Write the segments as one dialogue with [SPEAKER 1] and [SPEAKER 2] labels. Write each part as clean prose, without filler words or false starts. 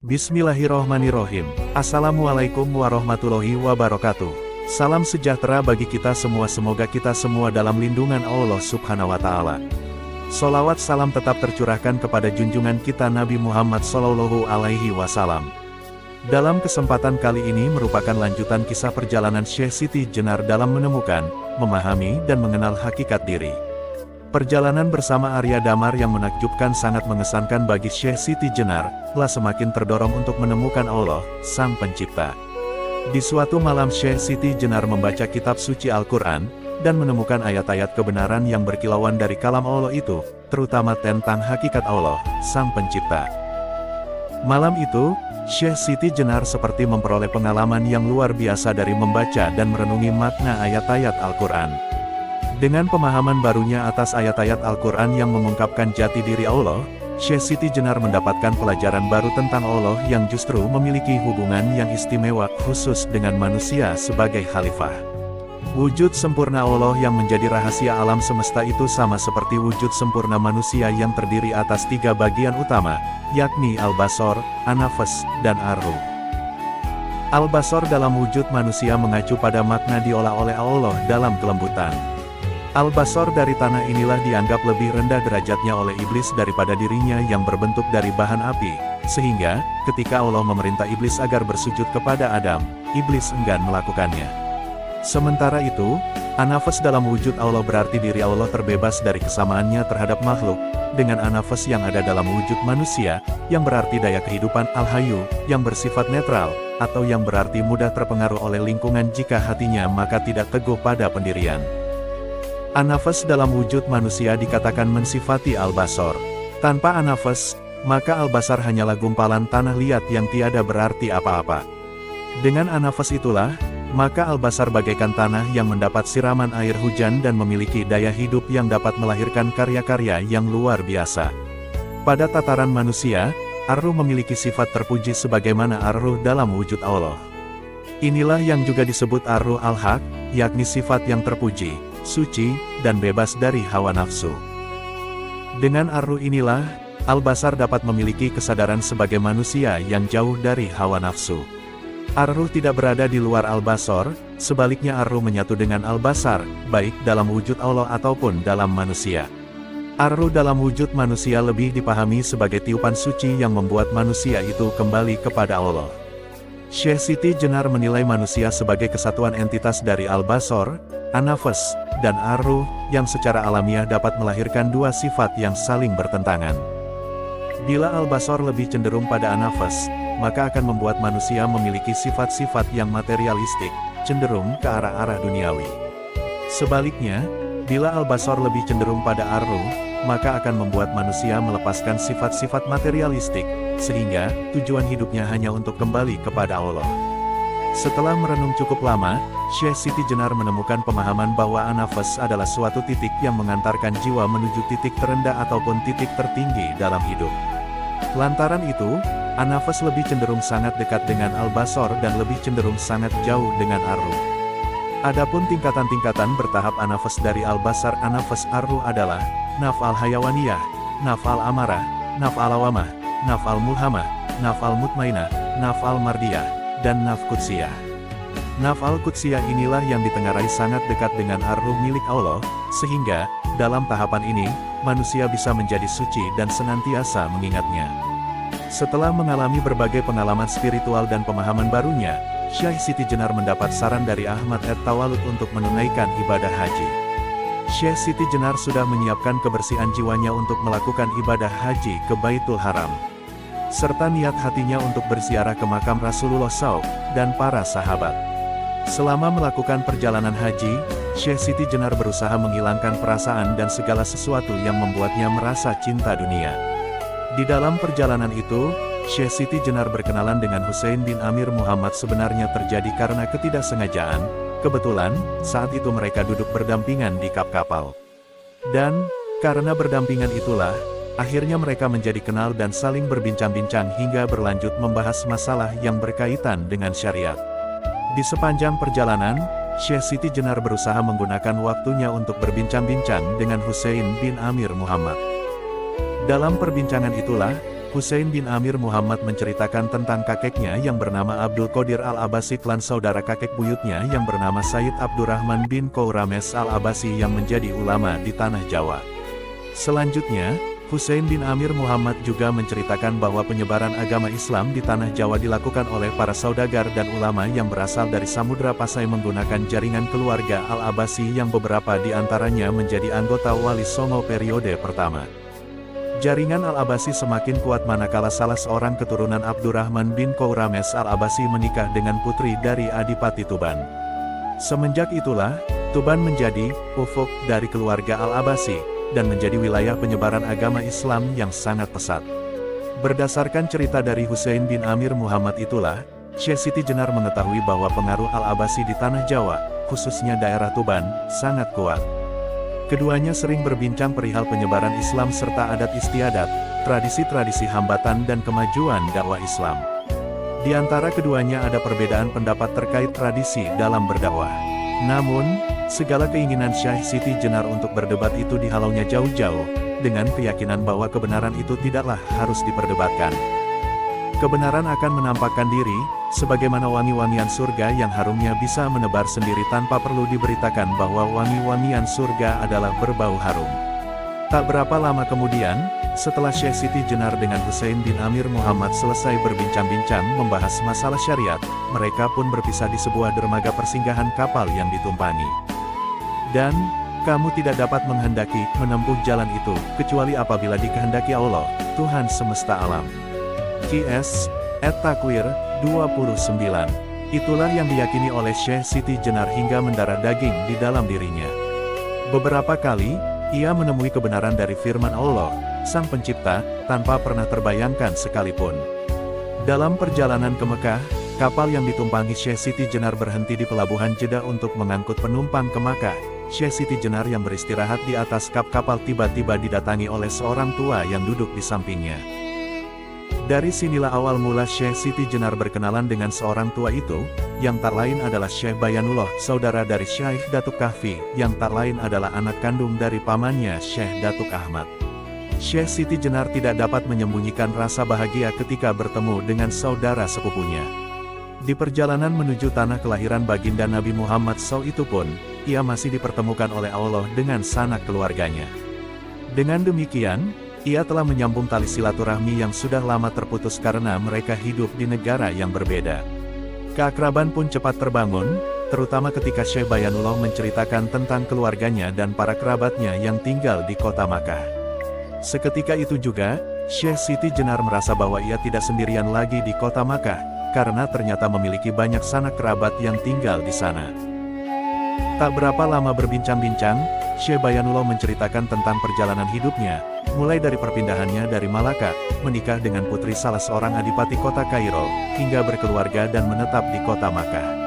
[SPEAKER 1] Bismillahirrohmanirrohim. Assalamualaikum warahmatullahi wabarakatuh. Salam sejahtera bagi kita semua, semoga kita semua dalam lindungan Allah Subhanahu wa Ta'ala. Sholawat salam tetap tercurahkan kepada junjungan kita Nabi Muhammad Sallallahu Alaihi Wasallam. Dalam kesempatan kali ini merupakan lanjutan kisah perjalanan Syekh Siti Jenar dalam menemukan, memahami dan mengenal hakikat diri. Perjalanan bersama Arya Damar yang menakjubkan sangat mengesankan bagi Syekh Siti Jenar, telah semakin terdorong untuk menemukan Allah, Sang Pencipta. Di suatu malam Syekh Siti Jenar membaca kitab suci Al-Quran, dan menemukan ayat-ayat kebenaran yang berkilauan dari kalam Allah itu, terutama tentang hakikat Allah, Sang Pencipta. Malam itu, Syekh Siti Jenar seperti memperoleh pengalaman yang luar biasa dari membaca dan merenungi makna ayat-ayat Al-Quran. Dengan pemahaman barunya atas ayat-ayat Al-Quran yang mengungkapkan jati diri Allah, Syekh Siti Jenar mendapatkan pelajaran baru tentang Allah yang justru memiliki hubungan yang istimewa khusus dengan manusia sebagai khalifah. Wujud sempurna Allah yang menjadi rahasia alam semesta itu sama seperti wujud sempurna manusia yang terdiri atas tiga bagian utama, yakni Al-Basor, An-Nafas, dan Ar-Ruh. Al-Basor dalam wujud manusia mengacu pada makna diolah oleh Allah dalam kelembutan. Al-Basor dari tanah inilah dianggap lebih rendah derajatnya oleh iblis daripada dirinya yang berbentuk dari bahan api, sehingga, ketika Allah memerintah iblis agar bersujud kepada Adam, iblis enggan melakukannya. Sementara itu, An-Nafas dalam wujud Allah berarti diri Allah terbebas dari kesamaannya terhadap makhluk, dengan An-Nafas yang ada dalam wujud manusia, yang berarti daya kehidupan Al-Hayyu, yang bersifat netral, atau yang berarti mudah terpengaruh oleh lingkungan jika hatinya maka tidak teguh pada pendirian. An-Nafas dalam wujud manusia dikatakan mensifati Al-Basor. Tanpa An-Nafas, maka Al-Basar hanyalah gumpalan tanah liat yang tiada berarti apa-apa. Dengan An-Nafas itulah, maka Al-Basar bagaikan tanah yang mendapat siraman air hujan dan memiliki daya hidup yang dapat melahirkan karya-karya yang luar biasa. Pada tataran manusia, Ar-Ruh memiliki sifat terpuji sebagaimana Ar-Ruh dalam wujud Allah. Inilah yang juga disebut Ar-Ruh Al-Haq, yakni sifat yang terpuji, suci, dan bebas dari hawa nafsu. Dengan Ar-Ruh inilah, Al-Basar dapat memiliki kesadaran sebagai manusia yang jauh dari hawa nafsu. Ar-Ruh tidak berada di luar Al-Basar, sebaliknya Ar-Ruh menyatu dengan Al-Basar, baik dalam wujud Allah ataupun dalam manusia. Ar-Ruh dalam wujud manusia lebih dipahami sebagai tiupan suci yang membuat manusia itu kembali kepada Allah. Syekh Siti Jenar menilai manusia sebagai kesatuan entitas dari Al-Basar, An-Nafas, dan Ar-Ruh, yang secara alamiah dapat melahirkan dua sifat yang saling bertentangan. Bila Al-Basar lebih cenderung pada An-Nafas, maka akan membuat manusia memiliki sifat-sifat yang materialistik, cenderung ke arah-arah duniawi. Sebaliknya, bila Al-Basar lebih cenderung pada Ar-Ruh, maka akan membuat manusia melepaskan sifat-sifat materialistik, sehingga tujuan hidupnya hanya untuk kembali kepada Allah. Setelah merenung cukup lama, Syekh Siti Jenar menemukan pemahaman bahwa An-Nafas adalah suatu titik yang mengantarkan jiwa menuju titik terendah ataupun titik tertinggi dalam hidup. Lantaran itu, An-Nafas lebih cenderung sangat dekat dengan Al-Basar dan lebih cenderung sangat jauh dengan Ar-Ruh. Adapun tingkatan-tingkatan bertahap An-Nafas dari Al-Basar An-Nafas Ar-Ruh adalah Naf'al Hayawaniyah, Naf'al Amarah, Naf'al Awamah, Naf'al Mulhamah, Naf'al Mutmainah, Naf'al Mardiyah, dan Naf Qudsiyah. Naf'al Qudsiyah inilah yang ditengarai sangat dekat dengan Ar-Ruh milik Allah, sehingga, dalam tahapan ini, manusia bisa menjadi suci dan senantiasa mengingatnya. Setelah mengalami berbagai pengalaman spiritual dan pemahaman barunya, Syekh Siti Jenar mendapat saran dari Ahmad at-Tawalud untuk menunaikan ibadah haji. Syekh Siti Jenar sudah menyiapkan kebersihan jiwanya untuk melakukan ibadah haji ke Baitul Haram, serta niat hatinya untuk berziarah ke makam Rasulullah SAW dan para sahabat. Selama melakukan perjalanan haji, Syekh Siti Jenar berusaha menghilangkan perasaan dan segala sesuatu yang membuatnya merasa cinta dunia. Di dalam perjalanan itu, Syekh Siti Jenar berkenalan dengan Husain bin Amir Muhammad sebenarnya terjadi karena ketidaksengajaan. Kebetulan, saat itu mereka duduk berdampingan di kap kapal. Dan, karena berdampingan itulah, akhirnya mereka menjadi kenal dan saling berbincang-bincang hingga berlanjut membahas masalah yang berkaitan dengan syariat. Di sepanjang perjalanan, Syekh Siti Jenar berusaha menggunakan waktunya untuk berbincang-bincang dengan Husain bin Amir Muhammad. Dalam perbincangan itulah, Husain bin Amir Muhammad menceritakan tentang kakeknya yang bernama Abdul Qadir Al-Abbasi klan saudara kakek buyutnya yang bernama Sayyid Abdurrahman bin Qaurames Al-Abbasi yang menjadi ulama di tanah Jawa. Selanjutnya, Husain bin Amir Muhammad juga menceritakan bahwa penyebaran agama Islam di tanah Jawa dilakukan oleh para saudagar dan ulama yang berasal dari Samudra Pasai menggunakan jaringan keluarga Al-Abbasi yang beberapa di antaranya menjadi anggota Wali Songo periode pertama. Jaringan Al-Abbasi semakin kuat manakala salah seorang keturunan Abdurrahman bin Qaurames Al-Abbasi menikah dengan putri dari Adipati Tuban. Semenjak itulah, Tuban menjadi ufuk dari keluarga Al-Abbasi, dan menjadi wilayah penyebaran agama Islam yang sangat pesat. Berdasarkan cerita dari Husain bin Amir Muhammad itulah, Syekh Siti Jenar mengetahui bahwa pengaruh Al-Abbasi di tanah Jawa, khususnya daerah Tuban, sangat kuat. Keduanya sering berbincang perihal penyebaran Islam serta adat istiadat, tradisi-tradisi hambatan dan kemajuan dakwah Islam. Di antara keduanya ada perbedaan pendapat terkait tradisi dalam berdakwah. Namun, segala keinginan Syekh Siti Jenar untuk berdebat itu dihalaunya jauh-jauh, dengan keyakinan bahwa kebenaran itu tidaklah harus diperdebatkan. Kebenaran akan menampakkan diri, sebagaimana wangi-wangian surga yang harumnya bisa menebar sendiri tanpa perlu diberitakan bahwa wangi-wangian surga adalah berbau harum. Tak berapa lama kemudian, setelah Syekh Siti Jenar dengan Husain bin Amir Muhammad selesai berbincang-bincang membahas masalah syariat, mereka pun berpisah di sebuah dermaga persinggahan kapal yang ditumpangi. Dan, kamu tidak dapat menghendaki menempuh jalan itu, kecuali apabila dikehendaki Allah, Tuhan semesta alam. Qs. At-Takwir, 29. Itulah yang diyakini oleh Syekh Siti Jenar hingga mendarah daging di dalam dirinya. Beberapa kali, ia menemui kebenaran dari firman Allah, Sang Pencipta, tanpa pernah terbayangkan sekalipun. Dalam perjalanan ke Mekah, kapal yang ditumpangi Syekh Siti Jenar berhenti di pelabuhan Jeddah untuk mengangkut penumpang ke Makkah. Syekh Siti Jenar yang beristirahat di atas kap kapal tiba-tiba didatangi oleh seorang tua yang duduk di sampingnya. Dari sinilah awal mula Syekh Siti Jenar berkenalan dengan seorang tua itu, yang tak lain adalah Syekh Bayanullah, saudara dari Syekh Datuk Kahfi, yang tak lain adalah anak kandung dari pamannya Syekh Datuk Ahmad. Syekh Siti Jenar tidak dapat menyembunyikan rasa bahagia ketika bertemu dengan saudara sepupunya. Di perjalanan menuju tanah kelahiran baginda Nabi Muhammad SAW itu pun, ia masih dipertemukan oleh Allah dengan sanak keluarganya. Dengan demikian, ia telah menyambung tali silaturahmi yang sudah lama terputus karena mereka hidup di negara yang berbeda. Keakraban pun cepat terbangun, terutama ketika Syekh Bayanullah menceritakan tentang keluarganya dan para kerabatnya yang tinggal di kota Makkah. Seketika itu juga, Syekh Siti Jenar merasa bahwa ia tidak sendirian lagi di kota Makkah, karena ternyata memiliki banyak sanak kerabat yang tinggal di sana. Tak berapa lama berbincang-bincang, Syekh Bayanullah menceritakan tentang perjalanan hidupnya, mulai dari perpindahannya dari Malaka, menikah dengan putri salah seorang adipati kota Kairo, hingga berkeluarga dan menetap di kota Makkah.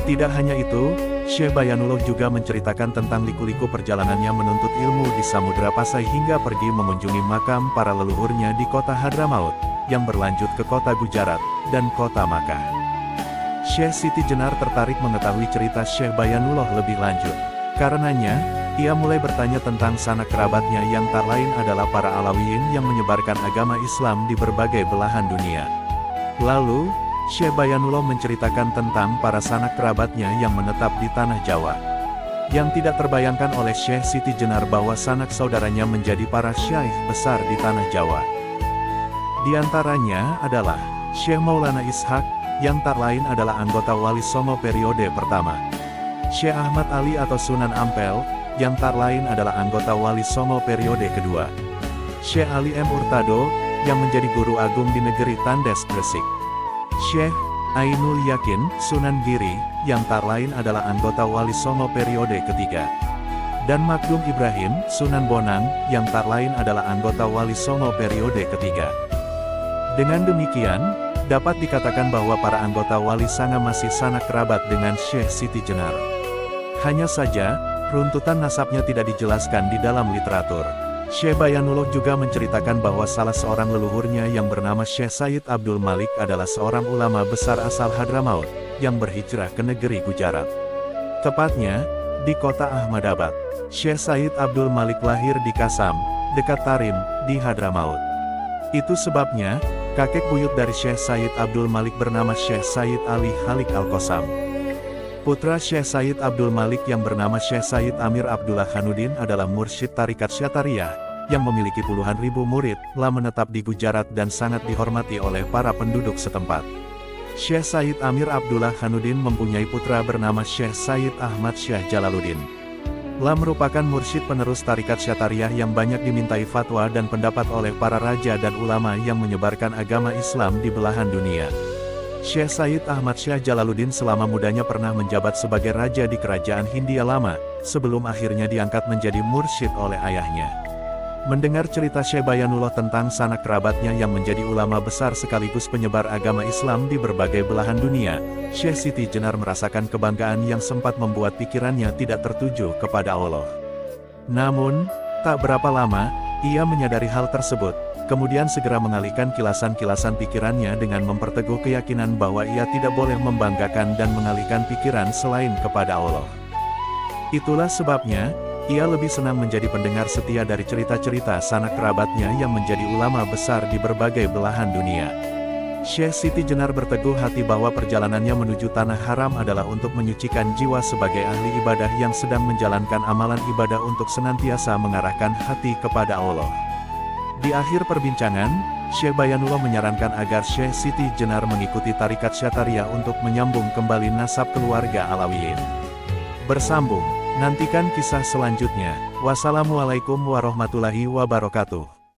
[SPEAKER 1] Tidak hanya itu, Syekh Bayanullah juga menceritakan tentang liku-liku perjalanannya menuntut ilmu di Samudra Pasai hingga pergi mengunjungi makam para leluhurnya di kota Hadramaut, yang berlanjut ke kota Gujarat, dan kota Makkah. Syekh Siti Jenar tertarik mengetahui cerita Syekh Bayanullah lebih lanjut. Karenanya, ia mulai bertanya tentang sanak kerabatnya yang tak lain adalah para Alawiyin yang menyebarkan agama Islam di berbagai belahan dunia. Lalu, Syekh Bayanullah menceritakan tentang para sanak kerabatnya yang menetap di tanah Jawa. Yang tidak terbayangkan oleh Syekh Siti Jenar bahwa sanak saudaranya menjadi para syaikh besar di tanah Jawa. Di antaranya adalah Syekh Maulana Ishaq, yang tak lain adalah anggota Wali Songo periode pertama. Syekh Ahmad Ali atau Sunan Ampel, yang tak lain adalah anggota Wali Songo periode kedua. Syekh Ali M. Urtado, yang menjadi guru agung di negeri Tandes Gresik. Syekh Ainul Yakin, Sunan Giri, yang tak lain adalah anggota Wali Songo periode ketiga. Dan Makdum Ibrahim, Sunan Bonang, yang tak lain adalah anggota Wali Songo periode ketiga. Dengan demikian, dapat dikatakan bahwa para anggota Wali Sanga masih sanak kerabat dengan Syekh Siti Jenar. Hanya saja, runtutan nasabnya tidak dijelaskan di dalam literatur. Syekh Bayanullah juga menceritakan bahwa salah seorang leluhurnya yang bernama Syekh Sayyid Abdul Malik adalah seorang ulama besar asal Hadramaut, yang berhijrah ke negeri Gujarat. Tepatnya, di kota Ahmadabad. Syekh Sayyid Abdul Malik lahir di Kasam, dekat Tarim, di Hadramaut. Itu sebabnya, kakek buyut dari Syekh Said Abdul Malik bernama Syekh Said Ali Halik Al-Qasam. Putra Syekh Said Abdul Malik yang bernama Syekh Said Amir Abdullah Khanuddin adalah mursyid Tarikat Syatariyah, yang memiliki puluhan ribu murid, telah menetap di Gujarat dan sangat dihormati oleh para penduduk setempat. Syekh Said Amir Abdullah Khanuddin mempunyai putra bernama Syekh Said Ahmad Syah Jalaluddin. Telah merupakan mursyid penerus Tarikat Syatariyah yang banyak dimintai fatwa dan pendapat oleh para raja dan ulama yang menyebarkan agama Islam di belahan dunia. Syekh Said Ahmad Syah Jalaluddin selama mudanya pernah menjabat sebagai raja di kerajaan Hindia Lama, sebelum akhirnya diangkat menjadi mursyid oleh ayahnya. Mendengar cerita Syekh Bayanullah tentang sanak kerabatnya yang menjadi ulama besar sekaligus penyebar agama Islam di berbagai belahan dunia, Syekh Siti Jenar merasakan kebanggaan yang sempat membuat pikirannya tidak tertuju kepada Allah. Namun, tak berapa lama, ia menyadari hal tersebut, kemudian segera mengalihkan kilasan-kilasan pikirannya dengan memperteguh keyakinan bahwa ia tidak boleh membanggakan dan mengalihkan pikiran selain kepada Allah. Itulah sebabnya, ia lebih senang menjadi pendengar setia dari cerita-cerita sanak kerabatnya yang menjadi ulama besar di berbagai belahan dunia. Syekh Siti Jenar berteguh hati bahwa perjalanannya menuju tanah haram adalah untuk menyucikan jiwa sebagai ahli ibadah yang sedang menjalankan amalan ibadah untuk senantiasa mengarahkan hati kepada Allah. Di akhir perbincangan, Syekh Bayanullah menyarankan agar Syekh Siti Jenar mengikuti Tarikat Syatariyah untuk menyambung kembali nasab keluarga Alawiyin. Bersambung. Nantikan kisah selanjutnya. Wassalamualaikum warahmatullahi wabarakatuh.